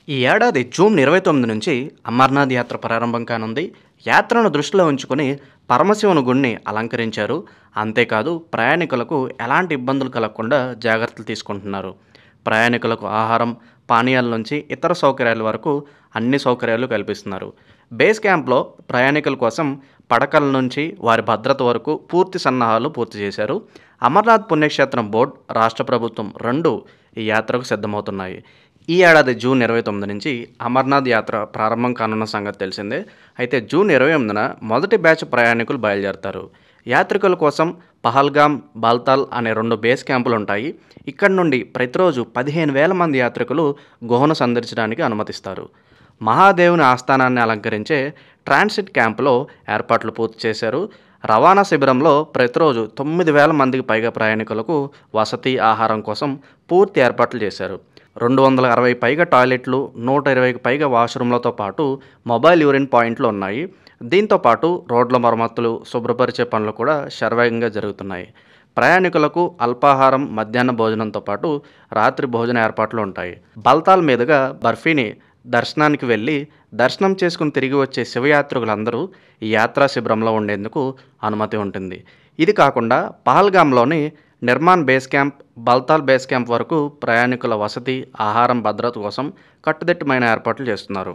ఈ ఏడాది జూన్ 29 నుంచి అమర్నాథ్ యాత్ర ప్రారంభం కానుంది. యాత్రను దృష్టిలో ఉంచుకొని పరమశివుని గుడిని అలంకరించారు. అంతేకాదు ప్రయాణికులకు ఎలాంటి ఇబ్బందులు కలగకుండా జాగ్రత్తలు తీసుకుంటున్నారు. ప్రయాణికులకు ఆహారం, పానీయాల నుంచి ఇతర సౌకర్యాల వరకు అన్ని సౌకర్యాలు కల్పిస్తున్నారు. బేస్ క్యాంప్లో ప్రయాణికుల కోసం పడకల నుంచి వారి భద్రత వరకు పూర్తి సన్నాహాలు పూర్తి చేశారు. అమర్నాథ్ పుణ్యక్షేత్రం బోర్డు, రాష్ట్ర ప్రభుత్వం రెండు ఈ యాత్రకు సిద్ధమవుతున్నాయి. ఈ ఏడాది జూన్ 29 నుంచి అమర్నాథ్ యాత్ర ప్రారంభం కానున్న సంగతి తెలిసిందే. అయితే జూన్ 28న మొదటి బ్యాచ్ ప్రయాణికులు బయలుదేరతారు. యాత్రికుల కోసం పహల్గామ్, బాల్తాల్ అనే 2 బేస్ క్యాంపులు ఉంటాయి. ఇక్కడి నుండి ప్రతిరోజు 15,000 మంది యాత్రికులు గుహను సందర్శించడానికి అనుమతిస్తారు. మహాదేవుని ఆస్థానాన్ని అలంకరించే ట్రాన్సిట్ క్యాంపులో ఏర్పాట్లు పూర్తి చేశారు. రవాణా శిబిరంలో ప్రతిరోజు 9,000 మందికి పైగా ప్రయాణికులకు వసతి, ఆహారం కోసం పూర్తి ఏర్పాట్లు చేశారు. 260 పైగా టాయిలెట్లు, 120కి పైగా వాష్రూమ్లతో పాటు మొబైల్ యూరిన్ పాయింట్లు ఉన్నాయి. దీంతో పాటు రోడ్ల మరమ్మతులు, శుభ్రపరిచే పనులు కూడా శరవేగంగా జరుగుతున్నాయి. ప్రయాణికులకు అల్పాహారం, మధ్యాహ్న భోజనంతో పాటు రాత్రి భోజన ఏర్పాట్లు ఉంటాయి. బల్తాల్ మీదుగా బర్ఫీని దర్శనానికి వెళ్ళి దర్శనం చేసుకుని తిరిగి వచ్చే శివయాత్రికులందరూ ఈ యాత్రా శిబిరంలో ఉండేందుకు అనుమతి ఉంటుంది. ఇది కాకుండా పహల్గామ్లోని Nirman base camp, Baltal base camp వరకు ప్రయాణికుల వసతి, ఆహారం, భద్రత కోసం కట్టుదిట్టమైన ఏర్పాట్లు చేస్తున్నారు.